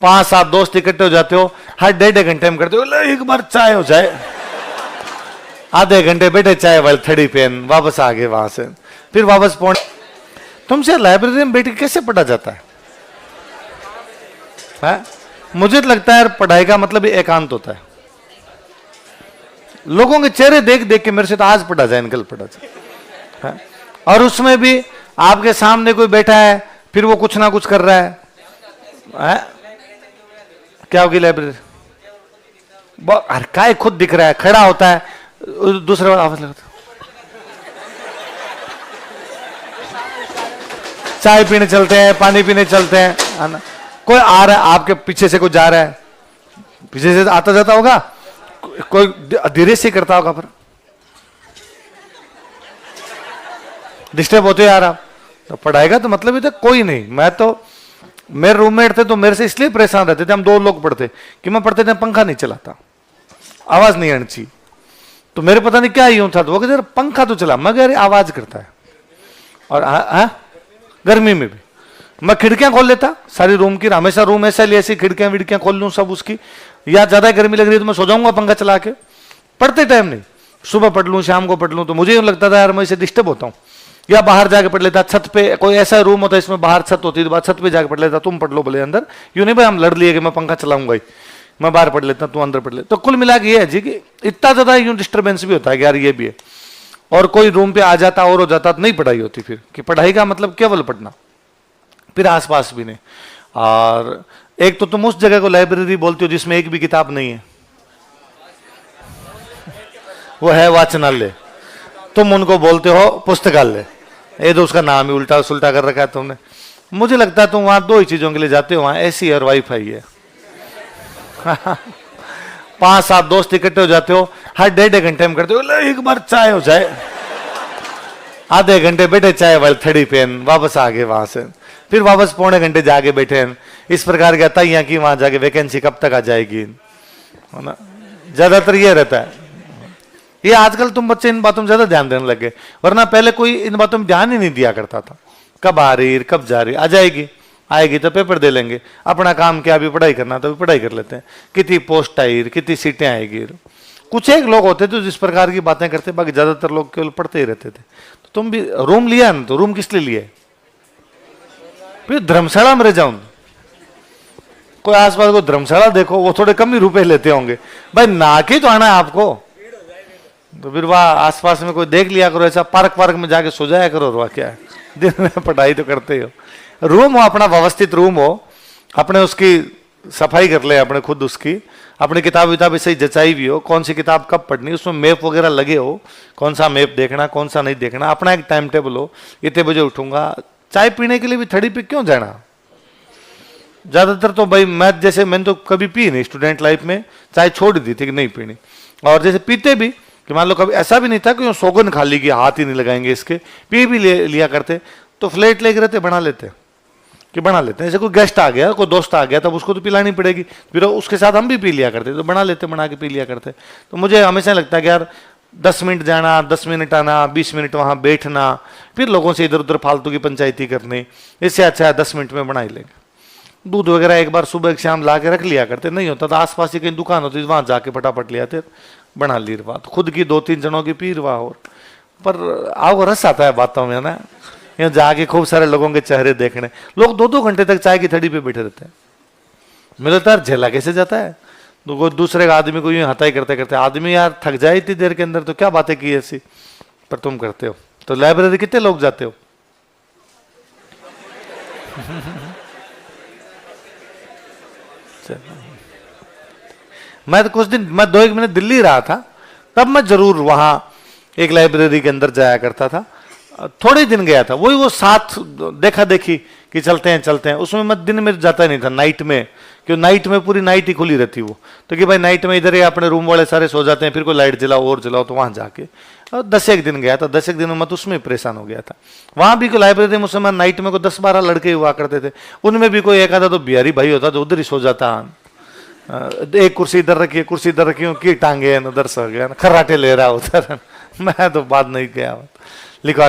5-7 दोस्त इकट्ठे हो जाते हो, हर 1.5 घंटे में करते हो एक बार चाय हो जाए, आधे घंटे बैठे चाय वाली थड़ी पेन, वापस आ गए वहां से, फिर वापस पहुंच। तुमसे लाइब्रेरी में बैठ के कैसे पढ़ा जाता है? मुझे तो लगता है पढ़ाई का मतलब एकांत होता है। लोगों के चेहरे देख देख के मेरे से तो आज पढ़ा जाए, निकल पढ़ा जाए। और उसमें भी आपके सामने कोई बैठा है, फिर वो कुछ ना कुछ कर रहा है। क्या होगी लाइब्रेरी? हर काय खुद दिख रहा है, खड़ा होता है, दूसरे बार आवाज लगाता, चाय पीने चलते हैं, पानी पीने चलते हैं, कोई आ रहा है आपके पीछे से, कोई जा रहा है, पीछे से आता जाता होगा, कोई धीरे से करता होगा, पर डिस्टर्ब होते यार आप। तो पढ़ाई का तो मतलब ही था कोई नहीं। मैं तो, मेरे रूममेट थे तो मेरे से इसलिए परेशान रहते थे, हम 2 लोग पढ़ते कि मैं पढ़ते थे पंखा नहीं चलाता, आवाज नहीं आनी चाहिए। तो मेरे पता नहीं क्या यूं था, तो वो कहते पंखा तो चला, मगर आवाज करता है। और गर्मी में भी मैं खिड़कियां खोल लेता सारी रूम की, हमेशा रूम ऐसा लिए ऐसी खिड़कियां विड़कियां खोल लूं सब उसकी, या ज्यादा गर्मी लग रही है तो मैं सो जाऊंगा पंखा चला के। पढ़ते टाइम नहीं, सुबह पढ़ लूं शाम को पढ़ लूं, तो मुझे यूं लगता था यार मैं इसे डिस्टर्ब होता हूं। या बाहर जाके पढ़ लेता, छत पे कोई ऐसा रूम होता है इसमें बाहर छत होती है, तो छत पे जाके पढ़ लेता, तुम पढ़ लो बोले अंदर, यूं नहीं भाई हम लड़ लिए कि मैं पंखा चलाऊंगा ही, मैं बाहर पढ़ लेता तू अंदर पढ़ ले। तो कुल मिला के ये है जी कि इतना ज्यादा यूं डिस्टर्बेंस भी होता है कि यार ये भी है। और कोई रूम पे आ जाता और हो जाता तो नहीं पढ़ाई होती फिर, कि पढ़ाई का मतलब केवल पढ़ना, फिर आसपास भी नहीं। और एक तो तुम उस जगह को लाइब्रेरी बोलते हो जिसमें एक भी किताब नहीं है, वो है वाचनालय, तुम उनको बोलते हो पुस्तकालय। ये तो उसका नाम ही उल्टा सुल्टा कर रखा है तुमने। मुझे लगता है तुम वहां 2 ही चीजों के लिए जाते हो, वहां एसी और वाईफाई है। 5-7 दोस्त इकट्ठे हो जाते हो, हर 1.5 घंटे में करते हो एक बार चाय हो जाए, आधे घंटे बैठे चाय वाली थड़ी पेन, वापस आ गए वहां से, फिर वापस पौने घंटे जाके बैठे हैं। इस प्रकार की तैयां की वहां जाके वैकेंसी कब तक आ जाएगी, है ना? ज्यादातर ये रहता है। ये आजकल तुम बच्चे इन बातों में ज्यादा ध्यान देने लगे, वरना पहले कोई इन बातों में ध्यान ही नहीं दिया करता था। कब आ रही, कब जा रही, आ जाएगी, आएगी तो पेपर दे लेंगे, अपना काम क्या, अभी पढ़ाई करना तो अभी पढ़ाई कर लेते हैं, कितनी पोस्ट आई, कितनी सीटें आएगी। कुछ एक लोग होते थे जिस प्रकार की बातें करते, बाकी ज्यादातर लोग केवल पढ़ते ही रहते थे। तो तुम भी रूम लिया ना, तो रूम किस लिए लिया? फिर धर्मशाला में रह जाऊं, कोई आसपास को धर्मशाला देखो, वो थोड़े कम ही रुपए लेते होंगे भाई, ना के तो आना है आपको। तो फिर वह आसपास में कोई देख लिया करो, ऐसा पार्क में जाके सो जाया करो, वह क्या है, दिन में पढ़ाई तो करते हो। रूम हो अपना, व्यवस्थित रूम हो, अपने उसकी सफाई कर ले, अपने खुद उसकी, अपनी किताब विताब सही जचाई भी हो, कौन सी किताब कब पढ़नी, उसमें मैप वगैरह लगे हो, कौन सा मैप देखना कौन सा नहीं देखना, अपना एक टाइम टेबल हो, इतने बजे उठूंगा। चाय पीने के लिए भी थड़ी पे क्यों जाना? ज्यादातर तो भाई मैंने तो कभी पी नहीं स्टूडेंट लाइफ में, चाय छोड़ दी थी कि नहीं पीनी। और जैसे पीते भी कि मान लो कभी ऐसा भी नहीं था कि सौगन खा ली कि हाथ ही नहीं लगाएंगे इसके, पी भी लिया करते, तो फ्लेट लेके रहते, बना लेते कि बना लेते हैं। जैसे कोई गेस्ट आ गया, कोई दोस्त आ गया, तब उसको तो पिलानी पड़ेगी, फिर उसके साथ हम भी पी लिया करते, तो बना लेते, बना के पी लिया करते। तो मुझे हमेशा लगता है कि यार 10 मिनट जाना, 10 मिनट आना, 20 मिनट वहां बैठना, फिर लोगों से इधर उधर फालतू की पंचायती करनी, इससे अच्छा है 10 मिनट में बना ही लेंगे। दूध वगैरह एक बार सुबह शाम ला के रख लिया करते, नहीं होता तो आसपास ही कहीं दुकान होती, वहां जाके फटाफट ले आते, बना ली बात, खुद की 2-3 जनों की पी रहा। और पर आओ रस आता है बातों में ना, यहाँ जाके खूब सारे लोगों के चेहरे देखने, लोग 2-2 घंटे तक चाय की थड़ी पे बैठे रहते हैं। मिलता तो यार झेला कैसे जाता है, तो दूसरे आदमी को यूं हताई करते करते आदमी यार थक जाए इतनी देर के अंदर, तो क्या बातें की ऐसी, पर तुम करते हो। तो लाइब्रेरी कितने लोग जाते हो? मैं तो कुछ दिन, मैं 2-1 महीने दिल्ली रहा था, तब मैं जरूर वहां एक लाइब्रेरी के अंदर जाया करता था। थोड़े दिन गया था, वही वो साथ देखा देखी कि चलते हैं, उसमें मैं दिन में जाता ही नहीं था, नाइट में, क्यों नाइट में पूरी नाइट ही खुली रहती वो, तो कि भाई नाइट में इधर ही अपने रूम वाले सारे सो जाते हैं, फिर कोई लाइट जलाओ और जलाओ, तो वहां जाके 10-1 दिन गया था। 10-1 दिन में मैं तो उसमें परेशान हो गया था। वहां भी कोई लाइब्रेरी में उसमें नाइट में कोई 10-12 लड़के हुआ करते थे, उनमें भी कोई एक आधा तो बिहारी भाई होता जो उधर ही सो जाता, एक कुर्सी इधर रखी, कुर्सी इधर रखी, की टांगे उधर सो गया, खर्राटे ले रहा उधर। मैं तो बात नहीं किया, लिखवा